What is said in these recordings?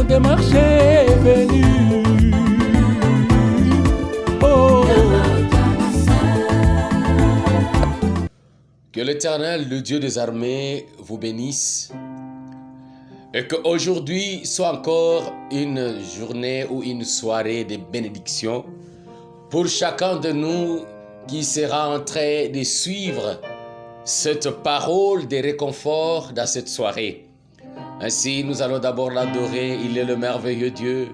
de marcher est venu. Oh. Que l'Éternel, le Dieu des armées, vous bénisse et qu'aujourd'hui soit encore une journée ou une soirée de bénédiction pour chacun de nous qui sera en train de suivre cette parole de réconfort dans cette soirée. Ainsi, nous allons d'abord l'adorer. Il est le merveilleux Dieu.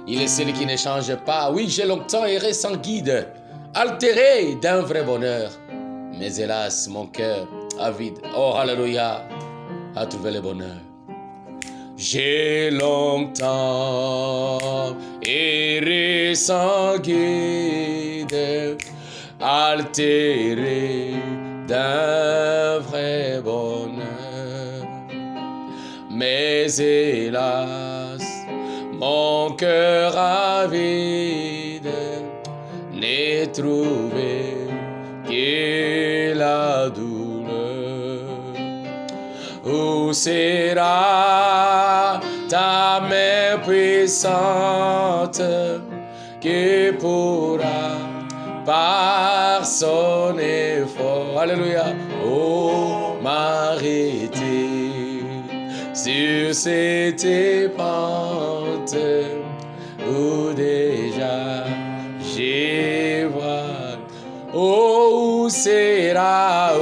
Il est celui qui ne change pas. Oui, j'ai longtemps erré sans guide, altéré d'un vrai bonheur. Mais hélas, mon cœur avide, oh alléluia, a trouvé le bonheur. J'ai longtemps erré sans guide, altéré d'un vrai bonheur. Mais hélas, mon cœur avide n'est trouvé que la douleur. Où sera ta main puissante qui pourra par son effort, alléluia, oh, m'arrêter sur cette pente où déjà j'ai vois. Oh, où sera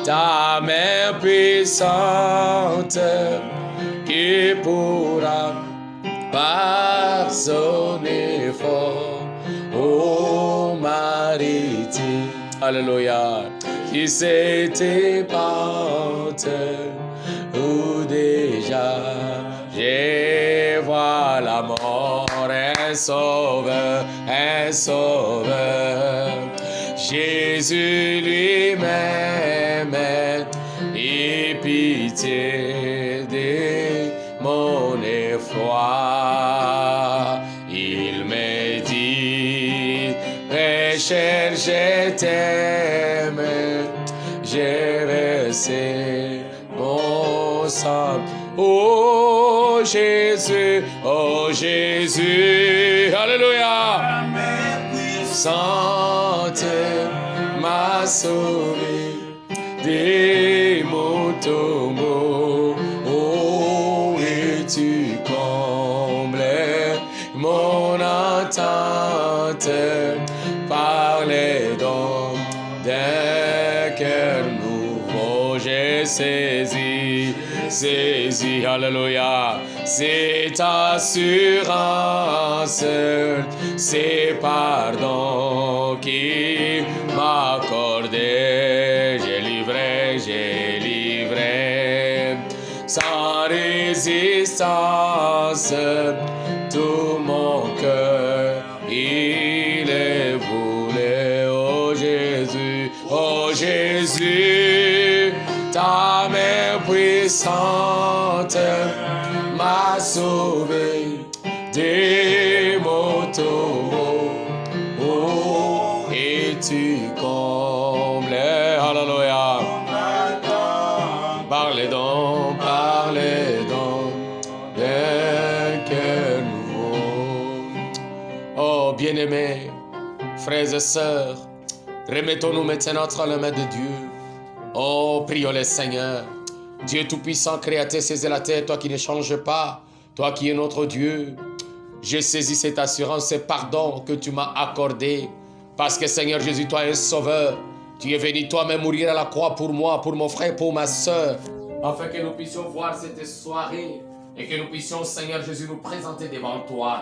ta main puissante qui pourra par son effort, oh, m'arrêter, alléluia, qui s'était pente où déjà j'ai vois la mort, un sauveur, Jésus lui-même et pitié de mon effroi. Il me dit, pécheur, je t'aime, j'ai versé mon sang. Oh Jésus, alléluia, puissante m'a sauvé de mon tombeau. Oh, et tu combles mon attente par les dons d'un cœur nouveau. J'ai saisi, alléluia, cette assurance, c'est pardon qui m'a accordé. J'ai livré, sans résistance, tout mon cœur, il est voulu. Oh Jésus, ta main puissante m'a sauvé de mon tombeau. Oh, et tu combles, alléluia, par les dons, d'un cœur nouveau. Oh, bien-aimés, frères et sœurs, remettons-nous maintenant entre les mains de Dieu. Oh, prions le Seigneur. Dieu Tout-Puissant, Créateur, saisis la terre, toi qui ne changes pas, toi qui es notre Dieu. J'ai saisi cette assurance, ce pardon que tu m'as accordé. Parce que Seigneur Jésus, toi es un sauveur. Tu es venu toi-même mourir à la croix pour moi, pour mon frère, pour ma soeur. Afin que nous puissions voir cette soirée et que nous puissions, Seigneur Jésus, nous présenter devant toi.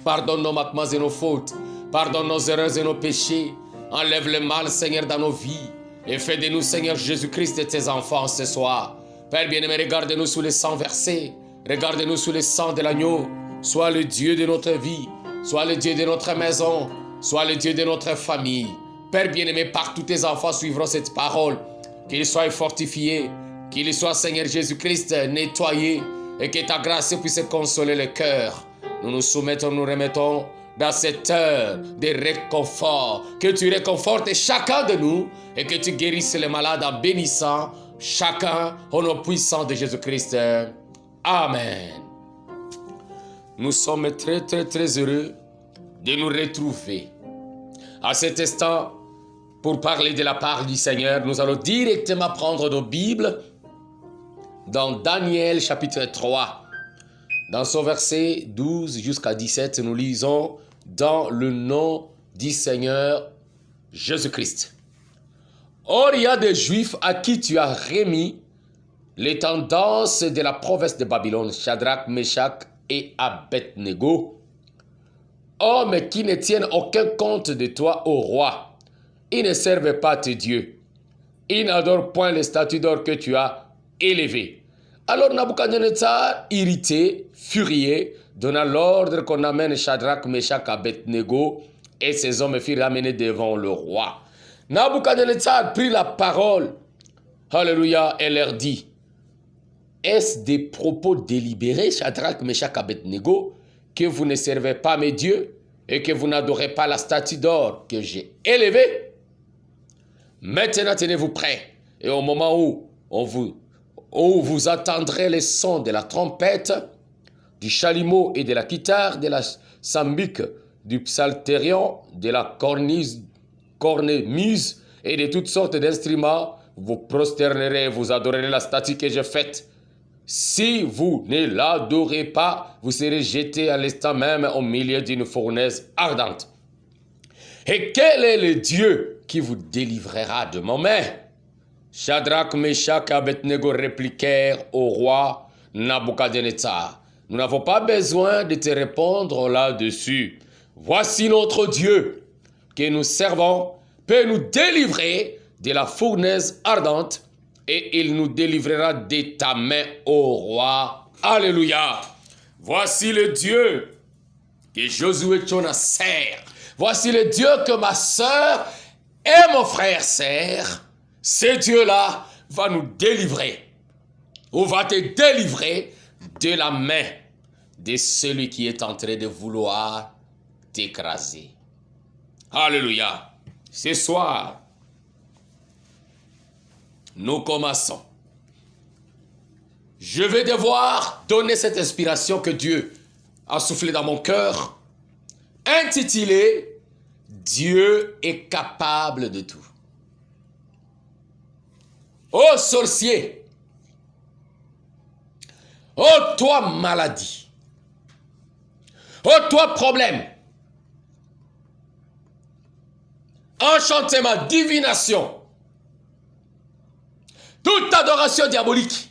Pardonne nos manquements et nos fautes. Pardonne nos erreurs et nos péchés. Enlève le mal, Seigneur, dans nos vies. Et fais de nous, Seigneur Jésus-Christ, tes enfants ce soir. Père bien-aimé, regarde-nous sous le sang versé. Regarde-nous sous le sang de l'agneau. Sois le Dieu de notre vie. Sois le Dieu de notre maison. Sois le Dieu de notre famille. Père bien-aimé, partout tes enfants suivront cette parole. Qu'ils soient fortifiés. Qu'ils soient, Seigneur Jésus-Christ, nettoyés. Et que ta grâce puisse consoler le cœur. Nous nous soumettons, nous remettons dans cette heure de réconfort, que tu réconfortes chacun de nous et que tu guérisses les malades en bénissant chacun au nom puissant de Jésus-Christ. Amen. Nous sommes très heureux de nous retrouver. À cet instant, pour parler de la part du Seigneur, nous allons directement prendre nos Bibles dans Daniel chapitre 3. Dans son verset 12 jusqu'à 17, nous lisons dans le nom du Seigneur Jésus-Christ. Or, il y a des Juifs à qui tu as remis les tendances de la province de Babylone, Shadrach, Meshach et Abednego, hommes qui ne tiennent aucun compte de toi, ô roi. Ils ne servent pas tes dieux. Ils n'adorent point les statues d'or que tu as élevées. Alors Nabuchodonosor, irrité, furieux, donna l'ordre qu'on amène Shadrach, Meshach, Abednego, et ces hommes furent amenés devant le roi. Nabuchodonosor prit la parole, alléluia, et leur dit: est-ce des propos délibérés, Shadrach, Meshach, Abednego, que vous ne servez pas mes dieux et que vous n'adorez pas la statue d'or que j'ai élevée? Maintenant, tenez-vous prêts, et au moment où vous entendrez les sons de la trompette, du chalumeau et de la guitare, de la sambique, du psalterion, de la cornemuse et de toutes sortes d'instruments, vous prosternerez et vous adorerez la statue que j'ai faite. Si vous ne l'adorez pas, vous serez jeté à l'instant même au milieu d'une fournaise ardente. Et quel est le Dieu qui vous délivrera de ma main? Shadrach, Meshach et Abednego répliquèrent au roi Nabuchodonosor: nous n'avons pas besoin de te répondre là-dessus. Voici notre Dieu que nous servons peut nous délivrer de la fournaise ardente, et il nous délivrera de ta main, ô roi. Alléluia. Voici le Dieu que Josué Tchona sert. Voici le Dieu que ma soeur et mon frère servent. Ce Dieu-là va nous délivrer, ou va te délivrer de la main de celui qui est en train de vouloir t'écraser. Alléluia. Ce soir, nous commençons. Je vais devoir donner cette inspiration que Dieu a soufflé dans mon cœur, intitulée « Dieu est capable de tout ». Ô sorcier, ô toi maladie, ô toi problème, enchantement, divination, toute adoration diabolique,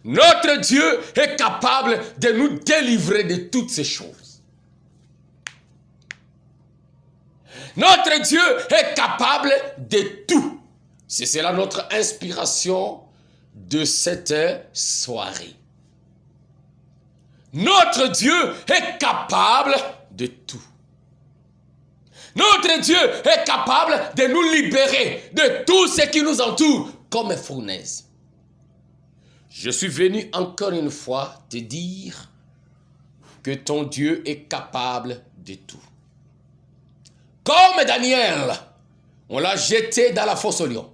notre Dieu est capable de nous délivrer de toutes ces choses. Notre Dieu est capable de tout. C'est cela notre inspiration de cette soirée. Notre Dieu est capable de tout. Notre Dieu est capable de nous libérer de tout ce qui nous entoure comme fournaise. Je suis venu encore une fois te dire que ton Dieu est capable de tout. Comme Daniel, on l'a jeté dans la fosse au lion.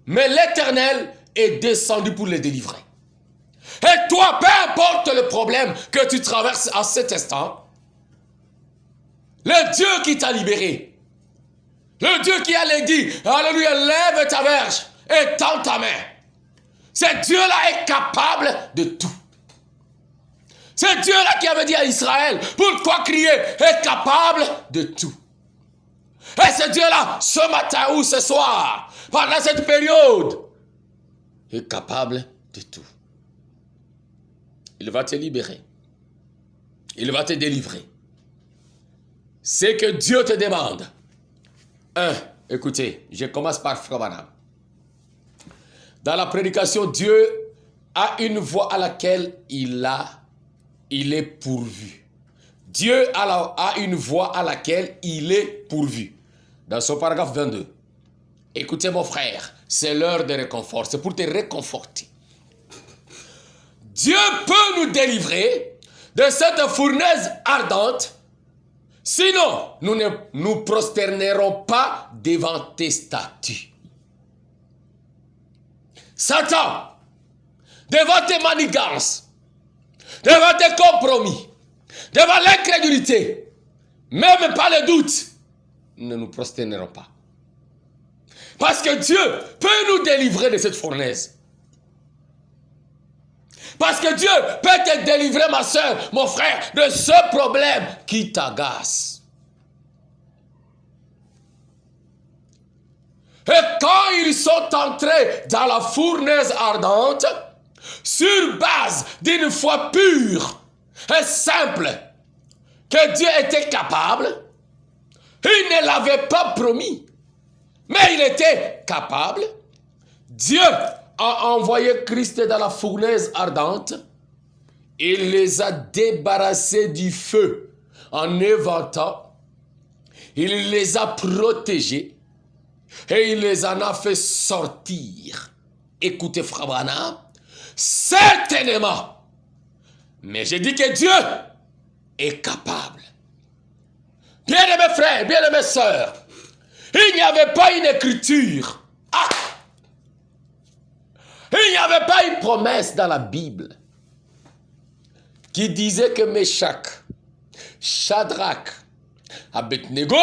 Mais l'Éternel est descendu pour le délivrer. Et toi, peu importe le problème que tu traverses à cet instant, le Dieu qui t'a libéré, le Dieu qui allait dire, alléluia, lève ta verge et tends ta main. Ce Dieu-là est capable de tout. Ce Dieu-là qui avait dit à Israël, pourquoi crier, est capable de tout. Et ce Dieu-là, ce matin ou ce soir, pendant cette période, est capable de tout. Il va te libérer. Il va te délivrer. C'est que Dieu te demande. Écoutez, je commence par Frère Branham. Dans la prédication, Dieu a une voie à laquelle il est pourvu. Dieu a une voie à laquelle il est pourvu. Dans son paragraphe 22. Écoutez mon frère, c'est l'heure de réconfort. C'est pour te réconforter. Dieu peut nous délivrer de cette fournaise ardente. Sinon, nous ne nous prosternerons pas devant tes statues. Satan, devant tes manigances, devant tes compromis, devant l'incrédulité, même pas le doute, nous ne nous prosternerons pas. Parce que Dieu peut nous délivrer de cette fournaise. Parce que Dieu peut te délivrer, ma soeur, mon frère, de ce problème qui t'agace. Et quand ils sont entrés dans la fournaise ardente, sur base d'une foi pure et simple, que Dieu était capable, il ne l'avait pas promis, mais il était capable. Dieu a envoyé Christ dans la fournaise ardente. Il les a débarrassés du feu en éventant. Il les a protégés et il les en a fait sortir. Écoutez, Frère Branham, certainement. Mais j'ai dit que Dieu est capable. Bien-aimés frères, bien-aimés sœurs, il n'y avait pas une écriture. Il n'y avait pas une promesse dans la Bible qui disait que Meshach, Shadrach, Abednego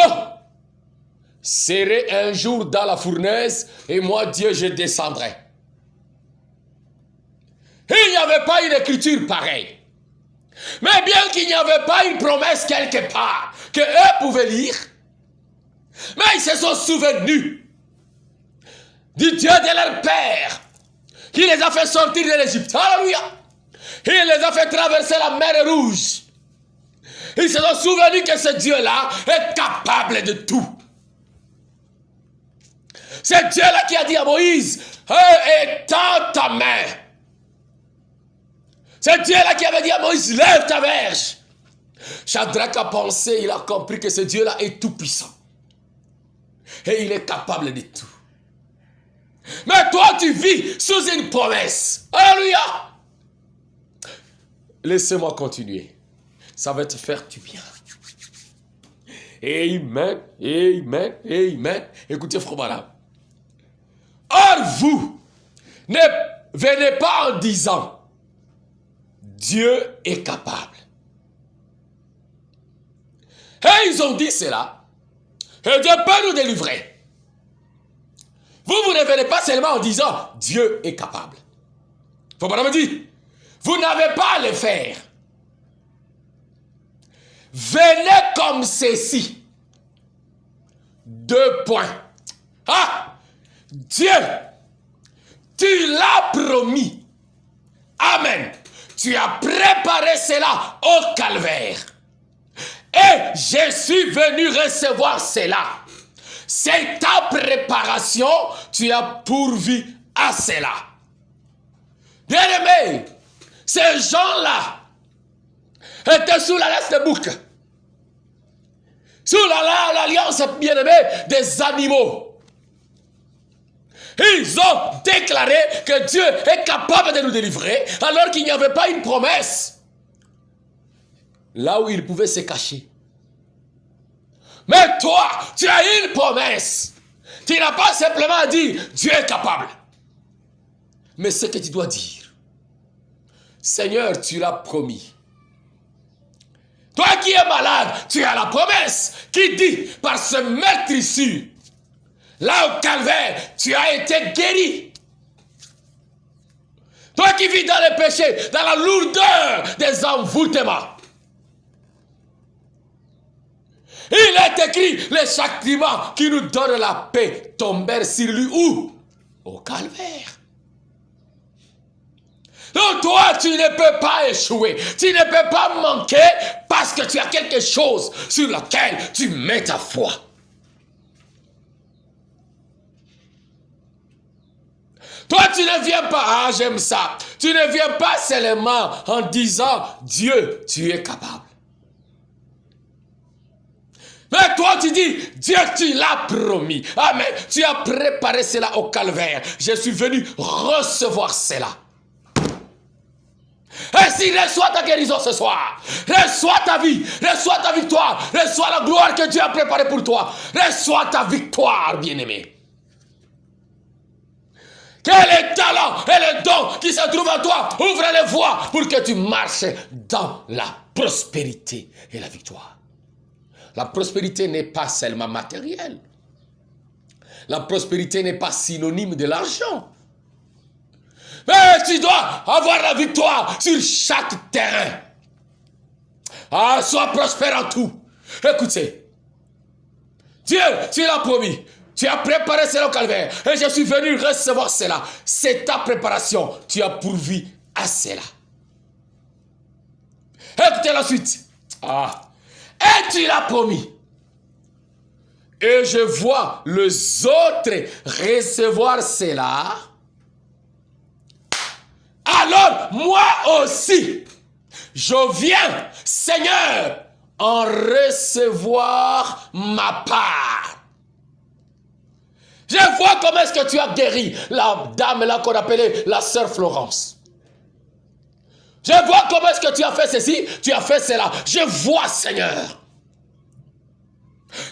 seraient un jour dans la fournaise et moi, Dieu, je descendrai. Il n'y avait pas une écriture pareille. Mais bien qu'il n'y avait pas une promesse quelque part que eux pouvaient lire, mais ils se sont souvenus du Dieu de leur père qui les a fait sortir de l'Égypte. Alléluia! Il les a fait traverser la mer Rouge. Ils se sont souvenus que ce Dieu-là est capable de tout. C'est Dieu-là qui a dit à Moïse, étends ta main. C'est Dieu-là qui avait dit à Moïse, lève ta verge. Shadrach a pensé, il a compris que ce Dieu-là est tout puissant. Et il est capable de tout. Mais toi, tu vis sous une promesse. Alléluia. Laissez-moi continuer. Ça va te faire du bien. Amen, amen, amen. Écoutez, frère Branham. Or, vous ne venez pas en disant Dieu est capable. Et ils ont dit cela. Et Dieu peut nous délivrer. Vous ne venez pas seulement en disant Dieu est capable. Faut pas me dire, vous n'avez pas à le faire. Venez comme ceci. 2 points. Dieu, tu l'as promis. Amen. Tu as préparé cela au calvaire. Et je suis venu recevoir cela. C'est ta préparation, tu as pourvu à cela. Bien-aimés, ces gens-là étaient sous la laisse de bouc. Sous l'alliance, bien-aimés, des animaux. Ils ont déclaré que Dieu est capable de nous délivrer alors qu'il n'y avait pas une promesse. Là où ils pouvaient se cacher. Mais toi, tu as une promesse. Tu n'as pas simplement à dire Dieu est capable. Mais ce que tu dois dire, Seigneur, tu l'as promis. Toi qui es malade, tu as la promesse qui dit par ce meurtrissure, là au calvaire, tu as été guéri. Toi qui vis dans le péché, dans la lourdeur des envoûtements. Il est écrit, les châtiments qui nous donnent la paix tombèrent sur lui où? Au calvaire. Donc toi, tu ne peux pas échouer. Tu ne peux pas manquer parce que tu as quelque chose sur lequel tu mets ta foi. Toi, tu ne viens pas, j'aime ça. Tu ne viens pas seulement en disant, Dieu, tu es capable. Mais toi, tu dis, Dieu, tu l'as promis. Amen. Tu as préparé cela au calvaire. Je suis venu recevoir cela. Ainsi, reçois ta guérison ce soir. Reçois ta vie. Reçois ta victoire. Reçois la gloire que Dieu a préparée pour toi. Reçois ta victoire, bien-aimé. Que les talents et les dons qui se trouvent en toi ouvrent les voies pour que tu marches dans la prospérité et la victoire. La prospérité n'est pas seulement matérielle. La prospérité n'est pas synonyme de l'argent. Mais tu dois avoir la victoire sur chaque terrain. Ah, sois prospère en tout. Écoutez, Dieu, tu l'as promis. Tu as préparé cela au calvaire. Et je suis venu recevoir cela. C'est ta préparation. Tu as pourvu à cela. Écoutez la suite. Ah. Et tu l'as promis. Et je vois les autres recevoir cela. Alors, moi aussi, je viens, Seigneur, en recevoir ma part. Je vois comment est-ce que tu as guéri la dame là qu'on appelait la sœur Florence. Je vois comment est-ce que tu as fait ceci, tu as fait cela. Je vois, Seigneur.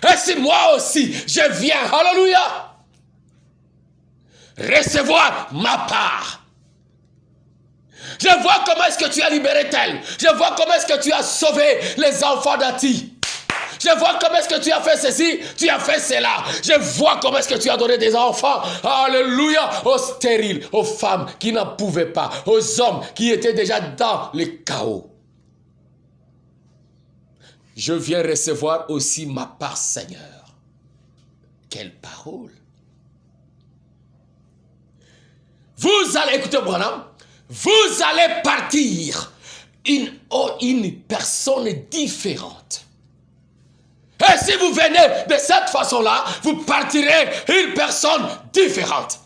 Et si moi aussi, je viens, alléluia, recevoir ma part. Je vois comment est-ce que tu as libéré tel. Je vois comment est-ce que tu as sauvé les enfants d'Ati. Je vois comment est-ce que tu as fait ceci, tu as fait cela. Je vois comment est-ce que tu as donné des enfants, alléluia, aux stériles, aux femmes qui n'en pouvaient pas, aux hommes qui étaient déjà dans le chaos. Je viens recevoir aussi ma part, Seigneur. Quelle parole. Vous allez, écoutez, Branham, vous allez partir une personne différente. Et si vous venez de cette façon-là, vous partirez une personne différente.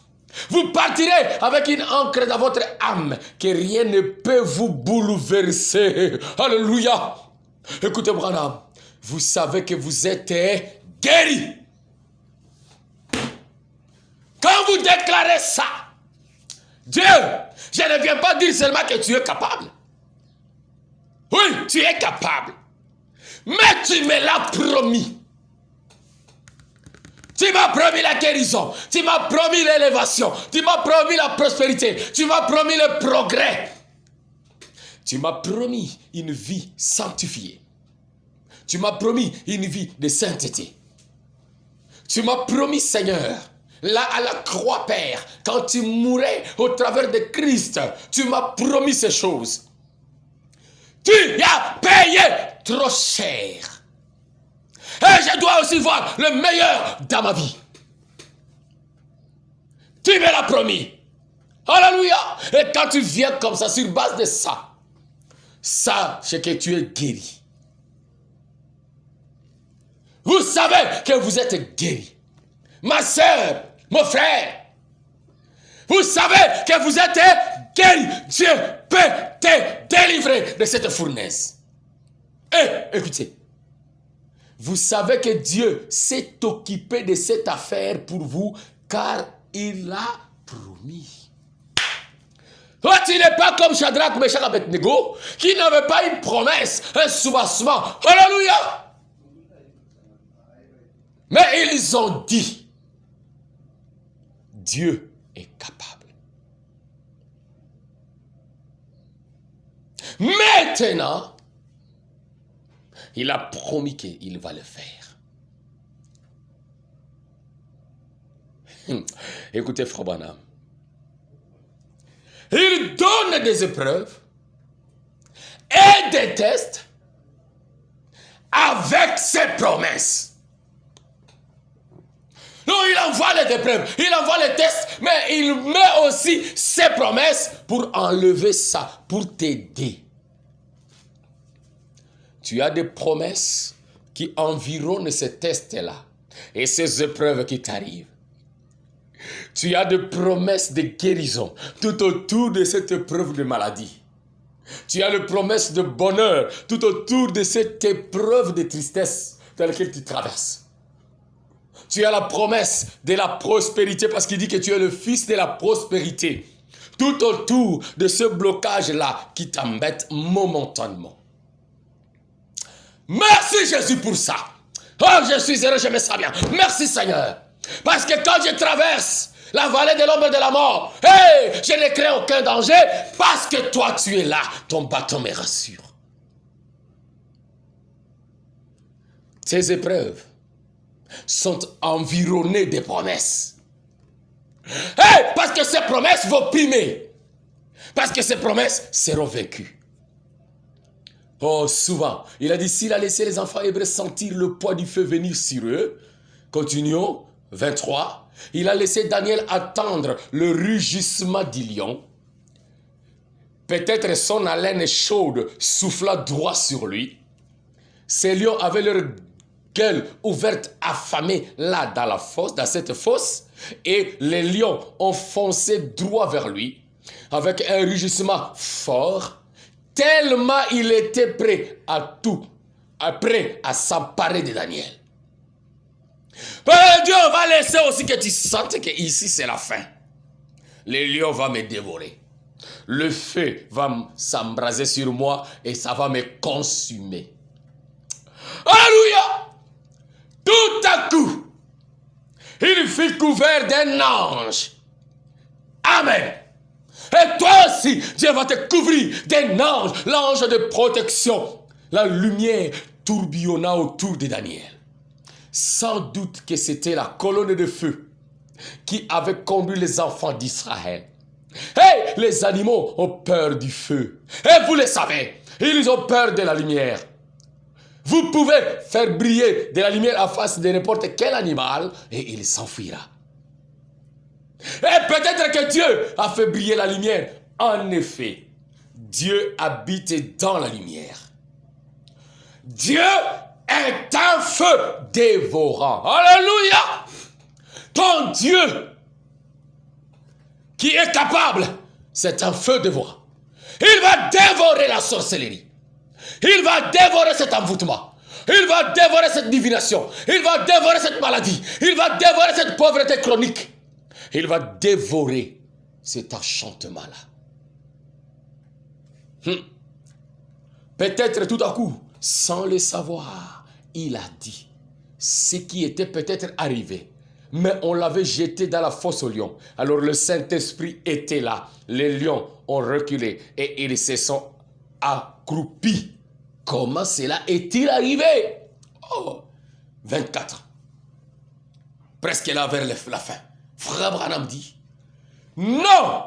Vous partirez avec une encre dans votre âme que rien ne peut vous bouleverser. Alléluia. Écoutez, Branham, vous savez que vous êtes guéri. Quand vous déclarez ça, Dieu, je ne viens pas dire seulement que tu es capable. Oui, tu es capable. Mais tu me l'as promis. Tu m'as promis la guérison. Tu m'as promis l'élévation. Tu m'as promis la prospérité. Tu m'as promis le progrès. Tu m'as promis une vie sanctifiée. Tu m'as promis une vie de sainteté. Tu m'as promis, Seigneur, là à la croix, Père, quand tu mourais au travers de Christ, tu m'as promis ces choses. Tu as payé trop cher. Et je dois aussi voir le meilleur dans ma vie. Tu me l'as promis. Alléluia. Et quand tu viens comme ça, sur base de ça, sache que tu es guéri. Vous savez que vous êtes guéri. Ma soeur, mon frère, vous savez que vous êtes guéri. Dieu peut te délivrer de cette fournaise. Et écoutez, vous savez que Dieu s'est occupé de cette affaire pour vous car il l'a promis. Toi, tu n'es pas comme Shadrach, Meshach, Abednego qui n'avait pas une promesse, un soubassement. Alléluia. Mais ils ont dit, Dieu est capable. Maintenant, il a promis qu'il va le faire. Écoutez, Frère Branham. Il donne des épreuves et des tests avec ses promesses. Non, il envoie les épreuves, il envoie les tests, mais il met aussi ses promesses pour enlever ça, pour t'aider. Tu as des promesses qui environnent ces tests-là et ces épreuves qui t'arrivent. Tu as des promesses de guérison tout autour de cette épreuve de maladie. Tu as les promesses de bonheur tout autour de cette épreuve de tristesse dans laquelle tu traverses. Tu as la promesse de la prospérité parce qu'il dit que tu es le fils de la prospérité tout autour de ce blocage-là qui t'embête momentanément. Merci Jésus pour ça. Oh, je suis heureux, je me sens bien. Merci Seigneur. Parce que quand je traverse la vallée de l'ombre de la mort. Hey, je ne crains aucun danger parce que toi tu es là. Ton bâton me rassure. Ces épreuves sont environnées de promesses. Hey, parce que ces promesses vont primer. Parce que ces promesses seront vaincues. Oh, souvent, il a dit, s'il a laissé les enfants hébreux sentir le poids du feu venir sur eux, continuons, 23, il a laissé Daniel attendre le rugissement du lion. Peut-être son haleine chaude souffla droit sur lui. Ces lions avaient leur gueule ouverte, affamée, là dans la fosse, dans cette fosse, et les lions ont foncé droit vers lui, avec un rugissement fort, tellement il était prêt à tout, prêt à s'emparer de Daniel. Mais Dieu va laisser aussi que tu sentes que ici c'est la fin. Le lion va me dévorer. Le feu va s'embraser sur moi et ça va me consumer. Alléluia! Tout à coup, il fut couvert d'un ange. Amen. Et toi aussi, Dieu va te couvrir d'un ange, l'ange de protection. La lumière tourbillonna autour de Daniel. Sans doute que c'était la colonne de feu qui avait conduit les enfants d'Israël. Hey, les animaux ont peur du feu. Et vous le savez, ils ont peur de la lumière. Vous pouvez faire briller de la lumière en face de n'importe quel animal et il s'enfuira. Et peut-être que Dieu a fait briller la lumière. En effet, Dieu habite dans la lumière. Dieu est un feu dévorant. Alléluia! Ton Dieu qui est capable, c'est un feu dévorant. Il va dévorer la sorcellerie. Il va dévorer cet envoûtement. Il va dévorer cette divination. Il va dévorer cette maladie. Il va dévorer cette pauvreté chronique. Il va dévorer cet enchantement-là. Peut-être tout à coup, sans le savoir, il a dit ce qui était peut-être arrivé. Mais on l'avait jeté dans la fosse aux lions. Alors le Saint-Esprit était là. Les lions ont reculé et ils se sont accroupis. Comment cela est-il arrivé? Oh, 24. Presque là vers la fin. Frère Branham dit, non,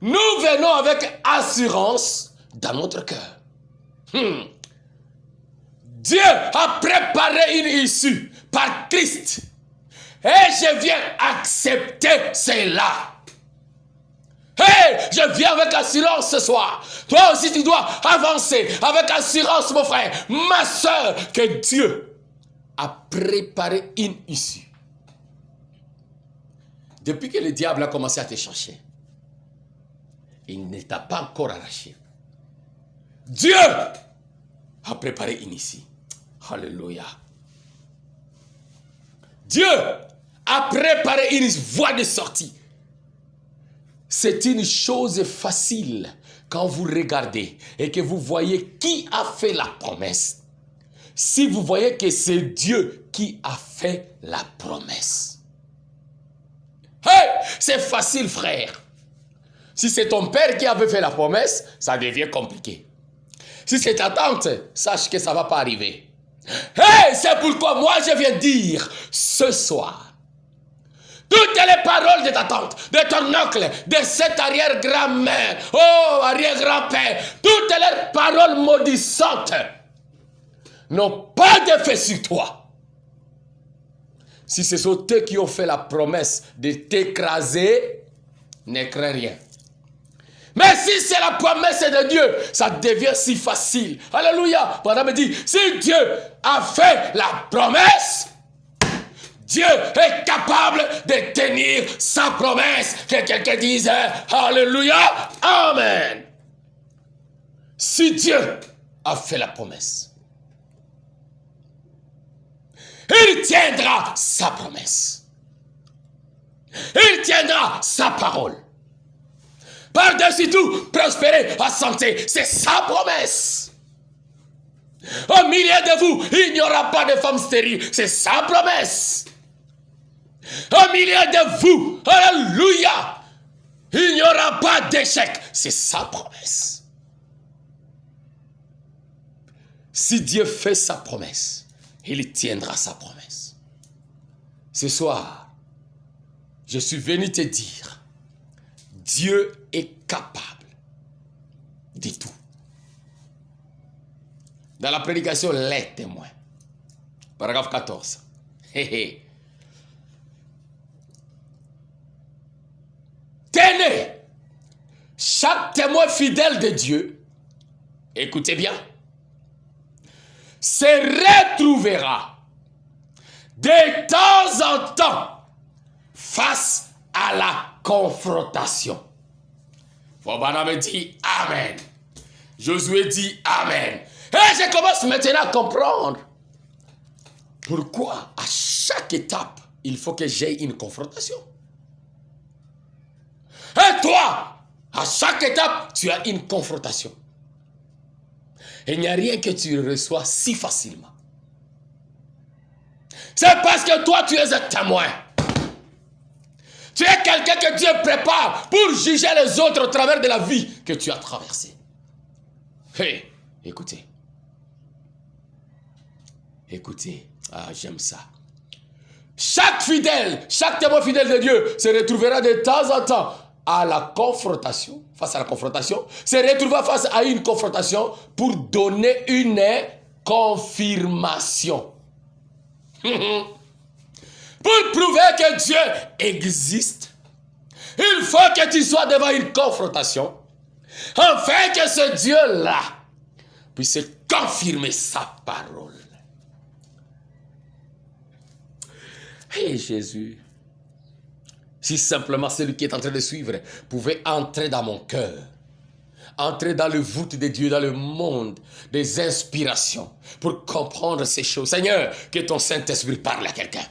nous venons avec assurance dans notre cœur. Dieu a préparé une issue par Christ. Et je viens accepter cela. Hey, je viens avec assurance ce soir. Toi aussi tu dois avancer avec assurance, mon frère, ma soeur, que Dieu a préparé une issue. Depuis que le diable a commencé à te chercher, il ne t'a pas encore arraché. Dieu a préparé une issue. Alléluia. Dieu a préparé une voie de sortie. C'est une chose facile quand vous regardez et que vous voyez qui a fait la promesse. Si vous voyez que c'est Dieu qui a fait la promesse. Hey, c'est facile, frère. Si c'est ton père qui avait fait la promesse, ça devient compliqué. Si c'est ta tante, sache que ça ne va pas arriver. Hey, c'est pourquoi moi je viens dire ce soir, toutes les paroles de ta tante, de ton oncle, de cette arrière-grand-mère, oh, arrière-grand-père, toutes les paroles maudissantes n'ont pas d'effet sur toi. Si ce sont eux qui ont fait la promesse de t'écraser, ne crains rien. Mais si c'est la promesse de Dieu, ça devient si facile. Alléluia. Madame me dit, si Dieu a fait la promesse, Dieu est capable de tenir sa promesse. Que quelqu'un dise Alléluia. Amen. Si Dieu a fait la promesse, il tiendra sa promesse. Il tiendra sa parole. Par-dessus tout, prospérer en santé, c'est sa promesse. Au milieu de vous, il n'y aura pas de femme stérile, c'est sa promesse. Au milieu de vous, alléluia, il n'y aura pas d'échec. C'est sa promesse. Si Dieu fait sa promesse, il tiendra sa promesse. Ce soir, je suis venu te dire, Dieu est capable de tout. Dans la prédication, les témoins. Paragraphe 14. Tenez, chaque témoin fidèle de Dieu, écoutez bien, se retrouvera de temps en temps face à la confrontation. Fobana me dit Amen. Josué dit Amen. Et je commence maintenant à comprendre pourquoi à chaque étape, il faut que j'aie une confrontation. Et toi, à chaque étape, tu as une confrontation. Il n'y a rien que tu reçois si facilement. C'est parce que toi, tu es un témoin. Tu es quelqu'un que Dieu prépare pour juger les autres au travers de la vie que tu as traversée. Hey, écoutez. Écoutez, j'aime ça. Chaque fidèle, chaque témoin fidèle de Dieu se retrouvera de temps en temps à la confrontation, face à la confrontation, se retrouvera face à une confrontation pour donner une confirmation. Pour prouver que Dieu existe, il faut que tu sois devant une confrontation, afin que ce Dieu-là puisse confirmer sa parole. Hey Jésus, si simplement celui qui est en train de suivre pouvait entrer dans mon cœur, entrer dans le voûte de Dieu, dans le monde des inspirations, pour comprendre ces choses. Seigneur, que ton Saint-Esprit parle à quelqu'un.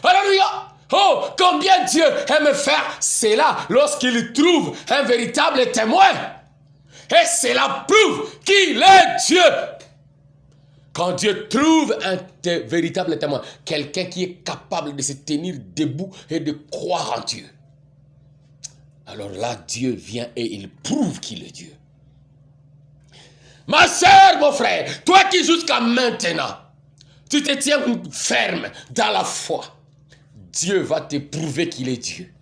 Alléluia! Oh, combien Dieu aime faire cela lorsqu'il trouve un véritable témoin. Et cela prouve qu'il est Dieu. Quand Dieu trouve un véritable témoin, quelqu'un qui est capable de se tenir debout et de croire en Dieu, alors là, Dieu vient et il prouve qu'il est Dieu. Ma soeur, mon frère, toi qui jusqu'à maintenant, tu te tiens ferme dans la foi, Dieu va te prouver qu'il est Dieu.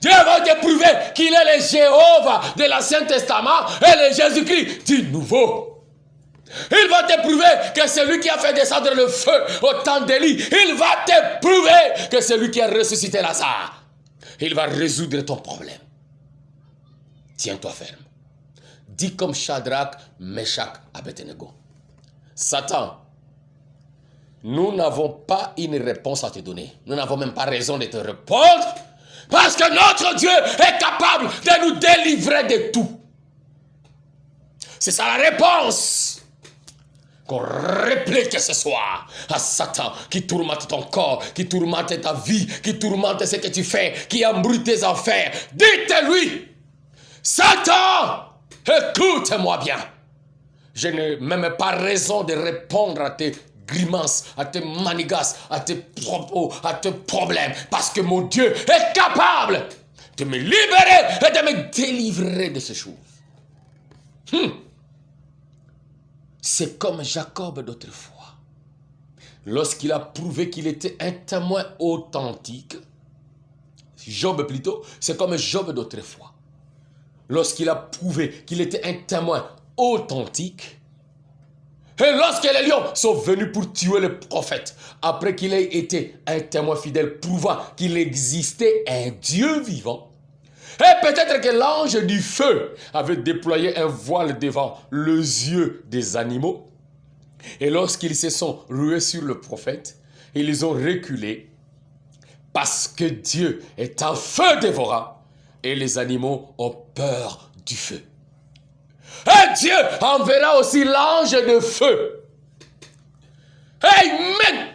Dieu va te prouver qu'il est le Jéhovah de l'Ancien Testament et le Jésus-Christ du Nouveau. Il va te prouver que c'est lui qui a fait descendre le feu au temps d'Élie. Il va te prouver que c'est lui qui a ressuscité Lazare. Il va résoudre ton problème. Tiens-toi ferme. Dis comme Shadrach, Meshach, Abednego. Satan, nous n'avons pas une réponse à te donner. Nous n'avons même pas raison de te répondre. Parce que notre Dieu est capable de nous délivrer de tout. C'est ça la réponse. Qu'on réplique ce soir à Satan qui tourmente ton corps, qui tourmente ta vie, qui tourmente ce que tu fais, qui embrouille tes affaires. Dites-lui, Satan, écoute-moi bien. Je n'ai même pas raison de répondre à tes grimaces, à tes manigasses, à tes propos, à tes problèmes, parce que mon Dieu est capable de me libérer et de me délivrer de ces choses. C'est comme Jacob d'autrefois. Lorsqu'il a prouvé qu'il était un témoin authentique, Job plutôt, c'est comme Job d'autrefois. Lorsqu'il a prouvé qu'il était un témoin authentique, et lorsque les lions sont venus pour tuer le prophète, après qu'il ait été un témoin fidèle prouvant qu'il existait un Dieu vivant, et peut-être que l'ange du feu avait déployé un voile devant les yeux des animaux. Et lorsqu'ils se sont rués sur le prophète, ils ont reculé parce que Dieu est un feu dévorant et les animaux ont peur du feu. Et Dieu enverra aussi l'ange de feu. Amen.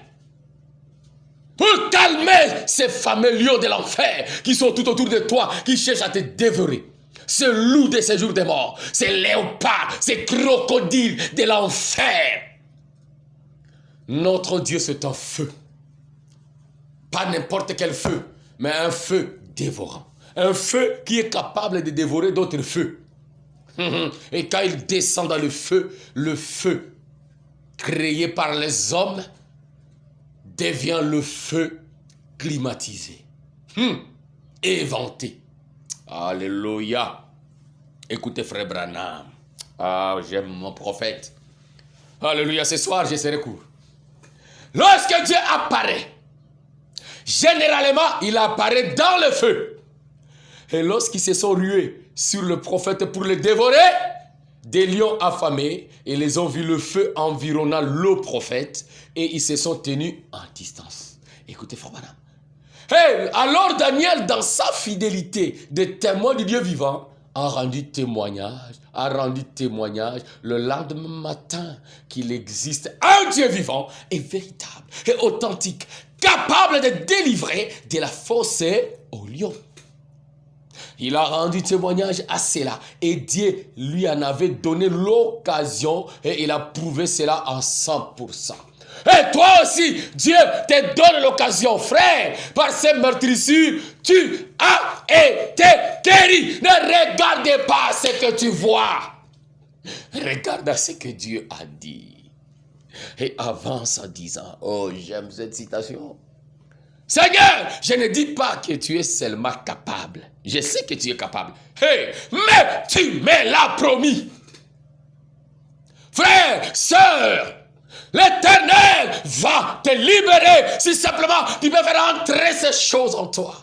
Pour calmer ces fameux lions de l'enfer qui sont tout autour de toi, qui cherchent à te dévorer. Ce loup de ces jours des morts, ces léopards, ces crocodiles de l'enfer. Notre Dieu, c'est un feu. Pas n'importe quel feu, mais un feu dévorant. Un feu qui est capable de dévorer d'autres feux. Et quand il descend dans le feu créé par les hommes devient le feu climatisé, éventé. Alléluia. Écoutez, frère Branham. Ah, j'aime mon prophète. Alléluia, ce soir, je serai court. Lorsque Dieu apparaît, généralement, il apparaît dans le feu. Et lorsqu'ils se sont rués sur le prophète pour le dévorer, des lions affamés, et les ont vu le feu environnant le prophète, et ils se sont tenus en distance. Écoutez, frère Branham. Hey, alors Daniel, dans sa fidélité de témoin du Dieu vivant, a rendu témoignage le lendemain matin qu'il existe un Dieu vivant et véritable et authentique, capable de délivrer de la fosse au lion. Il a rendu témoignage à cela et Dieu lui en avait donné l'occasion et il a prouvé cela en 100%. Et toi aussi, Dieu te donne l'occasion, frère, par ces meurtrissures, tu as été guéri. Ne regardez pas ce que tu vois. Regarde à ce que Dieu a dit. Et avance en disant, oh, j'aime cette citation. Seigneur, je ne dis pas que tu es seulement capable. Je sais que tu es capable. Hey, mais tu me l'as promis. Frère, sœur, l'Éternel va te libérer si simplement tu peux faire entrer ces choses en toi.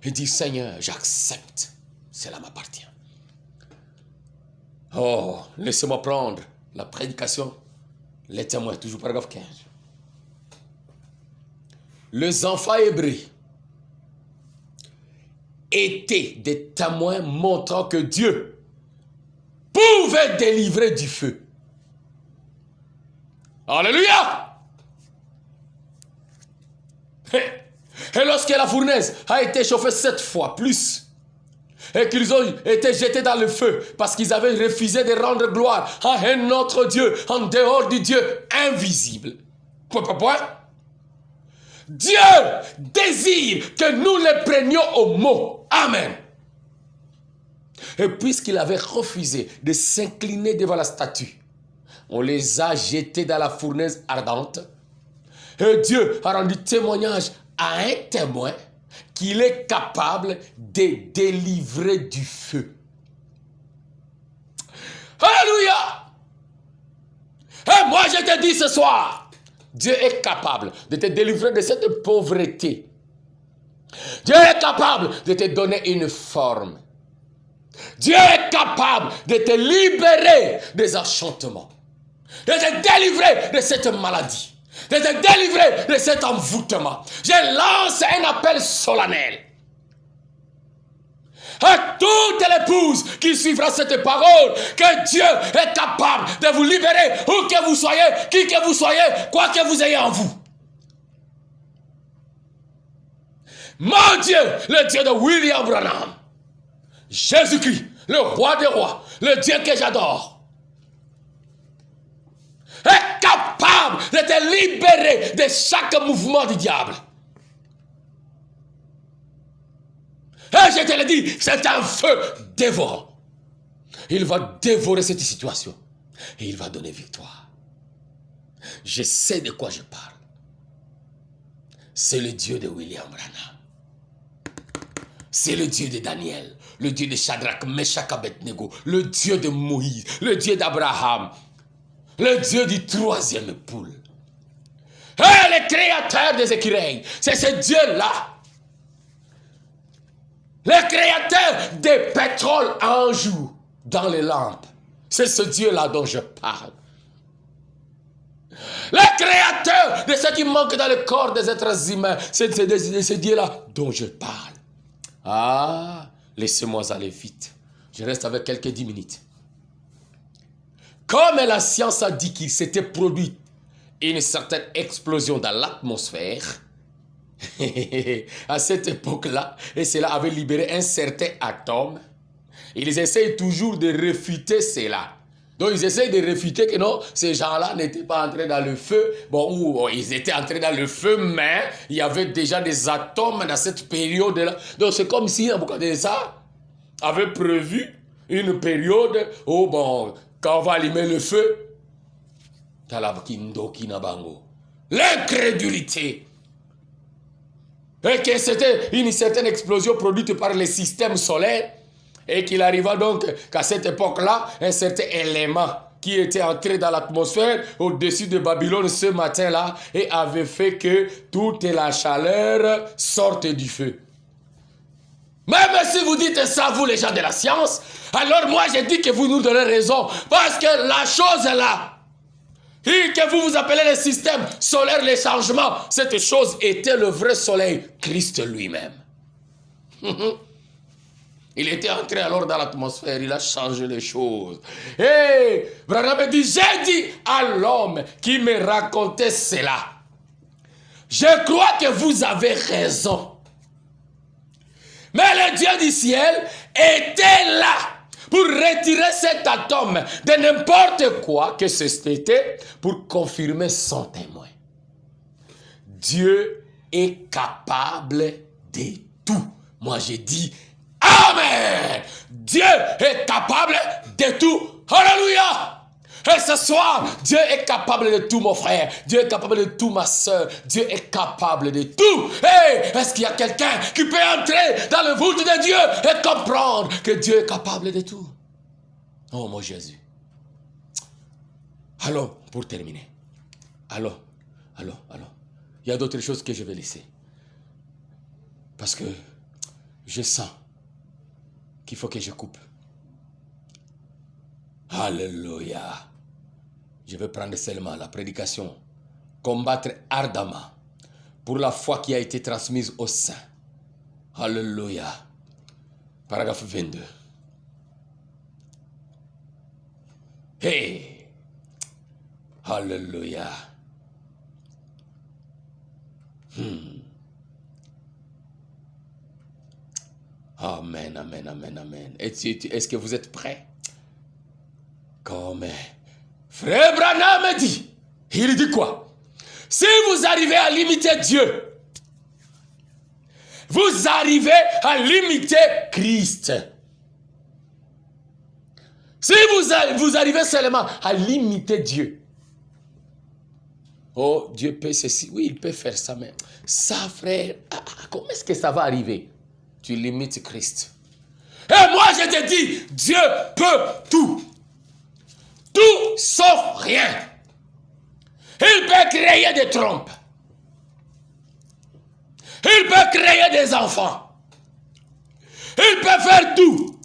Et dis, Seigneur, j'accepte. Cela m'appartient. Oh, laissez-moi prendre la prédication. Les témoins, toujours paragraphe 15. Les enfants hébreux étaient des témoins montrant que Dieu pouvait délivrer du feu. Alléluia! Et lorsque la fournaise a été chauffée 7 fois plus, et qu'ils ont été jetés dans le feu parce qu'ils avaient refusé de rendre gloire à un autre Dieu en dehors du Dieu invisible. Dieu désire que nous le prenions au mot. Amen. Et puisqu'il avait refusé de s'incliner devant la statue, on les a jetés dans la fournaise ardente. Et Dieu a rendu témoignage à un témoin qu'il est capable de délivrer du feu. Alléluia! Et moi je te dis ce soir, Dieu est capable de te délivrer de cette pauvreté. Dieu est capable de te donner une forme. Dieu est capable de te libérer des enchantements, de te délivrer de cette maladie, de te délivrer de cet envoûtement. Je lance un appel solennel à toute l'épouse qui suivra cette parole, que Dieu est capable de vous libérer, où que vous soyez, qui que vous soyez, quoi que vous ayez en vous. Mon Dieu, le Dieu de William Branham, Jésus-Christ, le roi des rois, le Dieu que j'adore, est capable de te libérer de chaque mouvement du diable. Et je te le dis, c'est un feu dévorant. Il va dévorer cette situation et il va donner victoire. Je sais de quoi je parle. C'est le Dieu de William Branham. C'est le Dieu de Daniel, le Dieu de Shadrach, Meshach, Abednego, le Dieu de Moïse, le Dieu d'Abraham, le Dieu du troisième poule. Et le créateur des écureuils, c'est ce Dieu-là. Le créateur des pétroles en jour dans les lampes. C'est ce Dieu-là dont je parle. Le créateur de ce qui manque dans le corps des êtres humains. C'est ce Dieu-là dont je parle. Ah, laissez-moi aller vite. Je reste avec quelques 10 minutes. Comme la science a dit qu'il s'était produit une certaine explosion dans l'atmosphère, à cette époque-là, et cela avait libéré un certain atome, ils essayent toujours de réfuter cela. Donc ils essayent de réfuter que non, ces gens-là n'étaient pas entrés dans le feu. Bon, ils étaient entrés dans le feu, mais il y avait déjà des atomes dans cette période-là. Donc c'est comme si Nabucodonosor avait prévu une période où, bon, quand on va allumer le feu, l'incrédulité. Et que c'était une certaine explosion produite par les systèmes solaires. Et qu'il arriva donc qu'à cette époque-là, un certain élément qui était entré dans l'atmosphère au-dessus de Babylone ce matin-là et avait fait que toute la chaleur sorte du feu. Même si vous dites ça, vous les gens de la science, alors moi je dis que vous nous donnez raison. Parce que la chose là, que vous vous appelez le système solaire, les changements, cette chose était le vrai soleil, Christ lui-même. Il était entré alors dans l'atmosphère, il a changé les choses. Et Branham dit, j'ai dit à l'homme qui me racontait cela, je crois que vous avez raison. Mais le Dieu du ciel était là pour retirer cet atome de n'importe quoi que c'était pour confirmer son témoin. Dieu est capable de tout. Moi j'ai dit, Amen. Dieu est capable de tout. Alléluia. Et ce soir, Dieu est capable de tout, mon frère. Dieu est capable de tout, ma soeur. Dieu est capable de tout. Hey, est-ce qu'il y a quelqu'un qui peut entrer dans le voûte de Dieu et comprendre que Dieu est capable de tout? Oh, mon Jésus. Alors, pour terminer. Alors. Il y a d'autres choses que je vais laisser. Parce que je sens qu'il faut que je coupe. Alléluia. Je vais prendre seulement la prédication. Combattre ardemment pour la foi qui a été transmise aux saints. Alléluia. Paragraphe 22. Hey. Alléluia. Amen, amen, amen, amen. Est-ce que vous êtes prêts? Comme Frère Branham dit, il dit quoi? Si vous arrivez à limiter Dieu, vous arrivez à limiter Christ. Si vous arrivez seulement à limiter Dieu, oh, Dieu peut ceci, oui, il peut faire ça, mais ça, frère, comment est-ce que ça va arriver? Tu limites Christ. Et moi, je te dis, Dieu peut tout. Tout sauf rien. Il peut créer des trompes. Il peut créer des enfants. Il peut faire tout.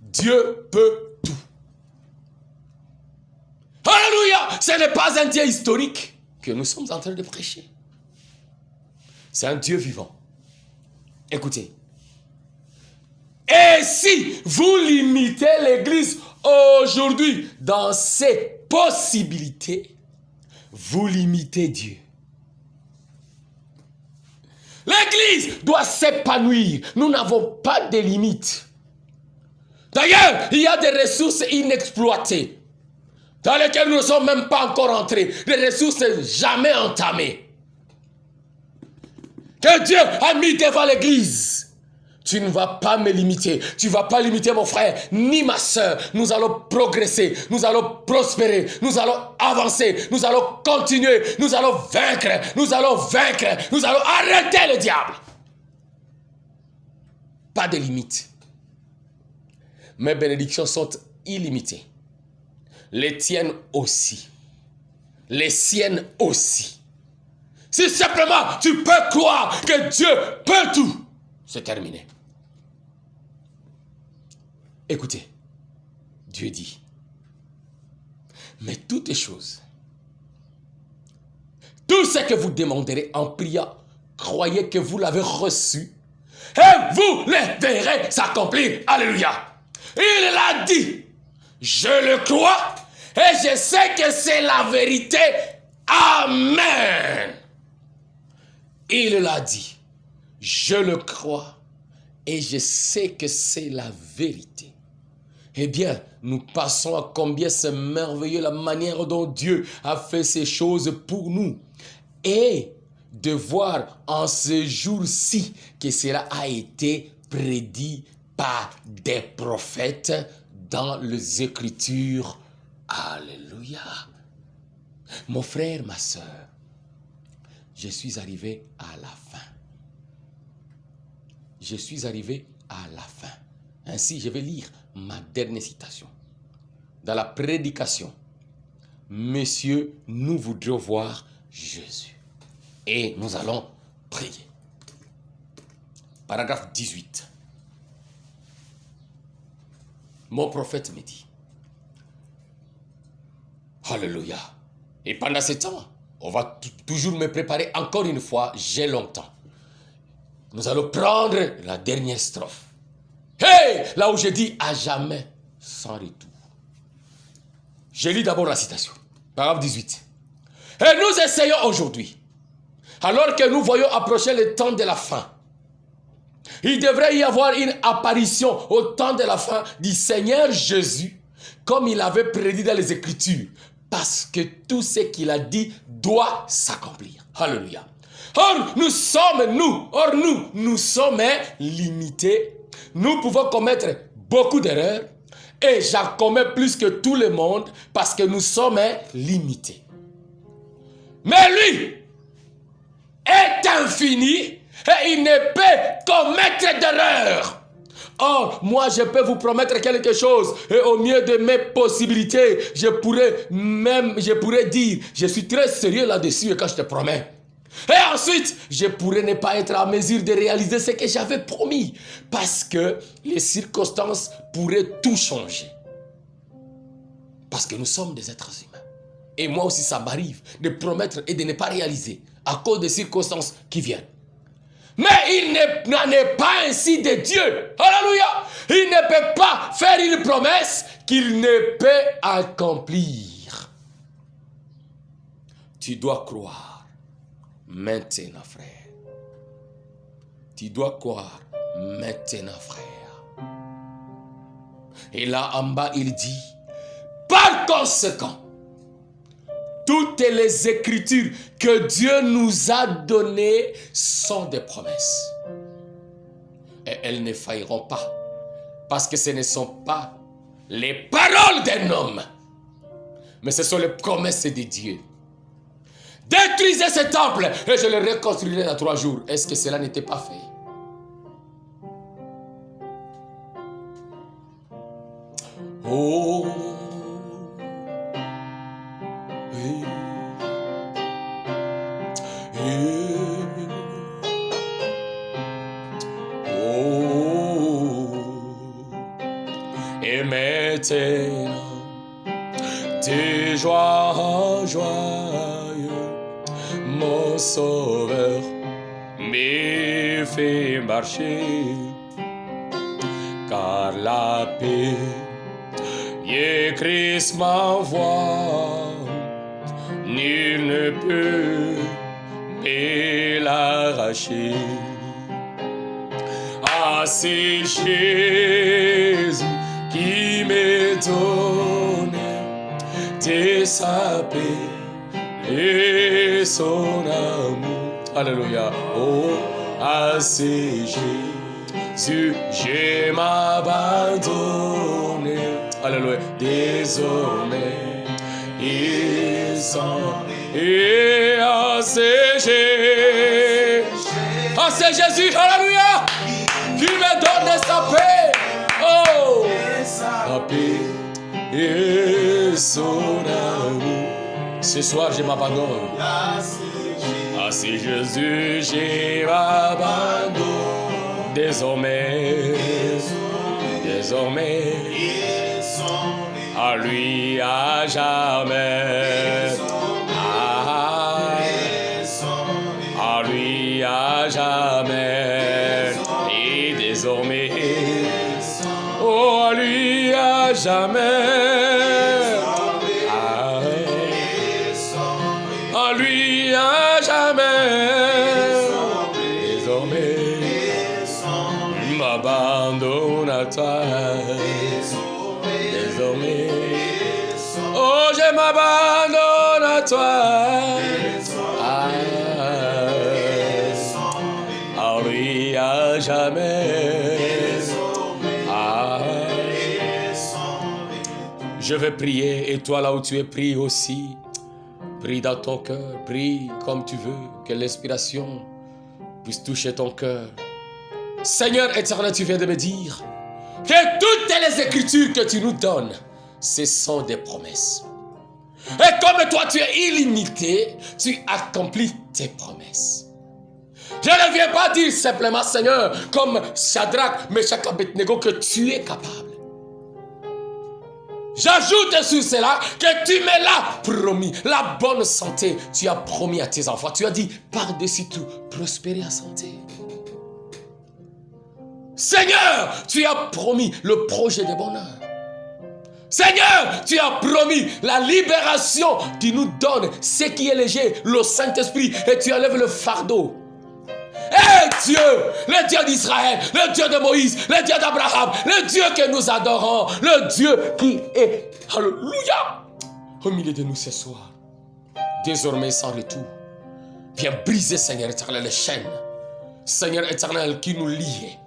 Dieu peut tout. Alléluia! Ce n'est pas un Dieu historique que nous sommes en train de prêcher. C'est un Dieu vivant. Écoutez. Et si vous limitez l'Église aujourd'hui dans ses possibilités, vous limitez Dieu. L'Église doit s'épanouir. Nous n'avons pas de limites. D'ailleurs, il y a des ressources inexploitées dans lesquelles nous ne sommes même pas encore entrés. Des ressources jamais entamées. Que Dieu a mis devant l'Église. Tu ne vas pas me limiter. Tu ne vas pas limiter mon frère, ni ma soeur. Nous allons progresser. Nous allons prospérer. Nous allons avancer. Nous allons continuer. Nous allons vaincre. Nous allons vaincre. Nous allons arrêter le diable. Pas de limite. Mes bénédictions sont illimitées. Les tiennes aussi. Les siennes aussi. Si simplement tu peux croire que Dieu peut tout, c'est terminé. Écoutez, Dieu dit, mais toutes choses, tout ce que vous demanderez en priant, croyez que vous l'avez reçu et vous les verrez s'accomplir. Alléluia. Il l'a dit, je le crois et je sais que c'est la vérité. Amen. Il l'a dit, je le crois et je sais que c'est la vérité. eh bien, nous passons à combien c'est merveilleux la manière dont Dieu a fait ces choses pour nous. Et de voir en ce jour-ci que cela a été prédit par des prophètes dans les Écritures. Alléluia. Mon frère, ma soeur, je suis arrivé à la fin. Je suis arrivé à la fin. Ainsi, je vais lire ma dernière citation. Dans la prédication, Messieurs, nous voudrions voir Jésus. Et nous allons prier. Paragraphe 18. Mon prophète me dit, Alléluia. Et pendant ce temps, on va toujours me préparer encore une fois, j'ai longtemps. Nous allons prendre la dernière strophe. Hey! Là où je dis à jamais, sans retour. Je lis d'abord la citation. Paragraphe 18. Et nous essayons aujourd'hui, alors que nous voyons approcher le temps de la fin. Il devrait y avoir une apparition au temps de la fin du Seigneur Jésus, comme il avait prédit dans les Écritures, parce que tout ce qu'il a dit doit s'accomplir. Alléluia. Or, nous sommes limités. Nous pouvons commettre beaucoup d'erreurs et j'en commets plus que tout le monde parce que nous sommes limités. Mais lui est infini et il ne peut commettre d'erreurs. Or, moi, je peux vous promettre quelque chose et au mieux de mes possibilités, je pourrais dire, je suis très sérieux là-dessus et quand je te promets. Et ensuite, je pourrais ne pas être en mesure de réaliser ce que j'avais promis parce que les circonstances pourraient tout changer. Parce que nous sommes des êtres humains. Et moi aussi, ça m'arrive de promettre et de ne pas réaliser à cause des circonstances qui viennent. Mais il n'en est pas ainsi de Dieu. Alléluia. Il ne peut pas faire une promesse qu'il ne peut accomplir. Tu dois croire maintenant, frère. Tu dois croire maintenant, frère. Et là en bas, il dit, par conséquent, toutes les écritures que Dieu nous a données sont des promesses. Et elles ne failleront pas. Parce que ce ne sont pas les paroles d'un homme. Mais ce sont les promesses de Dieu. Détruisez ce temple et je le reconstruirai dans 3 jours. Est-ce que cela n'était pas fait? Oh. Et maintenant, de joie en joyeux, mon sauveur me fait marcher, car la paix et Christ m'envoie, nul ne peut me l'arracher. Ah, c'est Jésus qui me donne de sa paix et son amour. Alléluia. Oh, ah, c'est Jésus, je m'abandonne. Alléluia. Désormais, ils sont. Et ah, c'est Jésus. Ah, c'est Jésus. Alléluia. Qui me donne sa paix. Oh, la paix et son amour. Ce soir, je m'abandonne. Ah, c'est Jésus, je m'abandonne. Désormais, à lui à jamais. À lui à jamais. Et désormais, oh, à lui à jamais. À lui à jamais. Désormais, m'abandonne à toi. Je m'abandonne à toi. Ah oui, à jamais. Je vais prier et toi là où tu es, prie aussi. Prie dans ton cœur, prie comme tu veux, que l'inspiration puisse toucher ton cœur. Seigneur éternel, tu viens de me dire que toutes les écritures que tu nous donnes, ce sont des promesses. Et comme toi tu es illimité, tu accomplis tes promesses. Je ne viens pas dire simplement, Seigneur, comme Shadrach, Meshach, Abednego, que tu es capable. J'ajoute sur cela que tu me l'as promis, la bonne santé. Tu as promis à tes enfants, tu as dit par-dessus tout, prospérer en santé. Seigneur, tu as promis le projet de bonheur. Seigneur, tu as promis la libération. Tu nous donnes ce qui est léger, le Saint-Esprit, et tu enlèves le fardeau. Dieu, le Dieu d'Israël, le Dieu de Moïse, le Dieu d'Abraham, le Dieu que nous adorons, le Dieu qui est, alléluia, au milieu de nous ce soir, désormais sans retour. Viens briser, Seigneur éternel, les chaînes, Seigneur éternel, qui nous liait.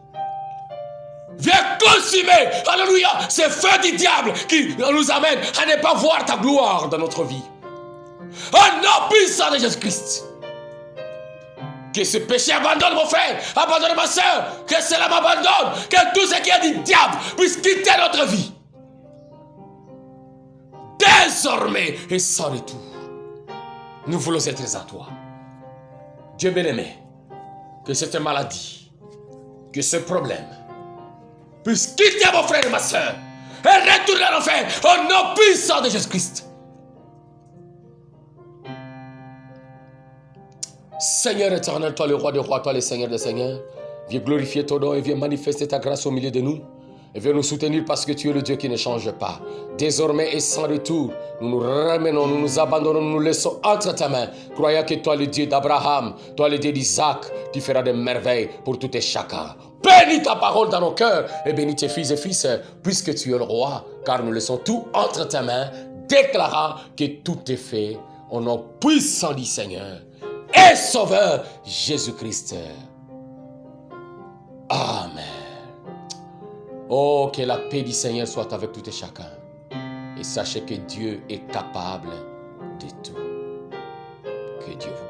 Viens consumer, alléluia, ces feux du diable qui nous amènent à ne pas voir ta gloire dans notre vie. Au nom puissant de Jésus-Christ. Que ce péché abandonne mon frère, abandonne ma soeur, que cela m'abandonne, que tout ce qui est du diable puisse quitter notre vie. Désormais et sans retour, nous voulons être à toi. Dieu bien-aimé, que cette maladie, que ce problème puisse quitter mon frère et ma soeur et retourner à l'enfer au nom puissant de Jésus-Christ. Seigneur éternel, toi le roi des rois, toi le Seigneur des seigneurs, viens glorifier ton nom et viens manifester ta grâce au milieu de nous. Et viens nous soutenir parce que tu es le Dieu qui ne change pas. Désormais et sans retour, nous nous ramenons, nous nous abandonnons, nous nous laissons entre ta main, croyant que toi le Dieu d'Abraham, toi le Dieu d'Isaac, tu feras des merveilles pour tout et chacun. Bénis ta parole dans nos cœurs et bénis tes fils et fils, puisque tu es le roi, car nous laissons tout entre ta main, déclarant que tout est fait au nom puissant du Seigneur et Sauveur Jésus-Christ. Amen. Oh, que la paix du Seigneur soit avec tout et chacun. Et sachez que Dieu est capable de tout. Que Dieu vous bénisse.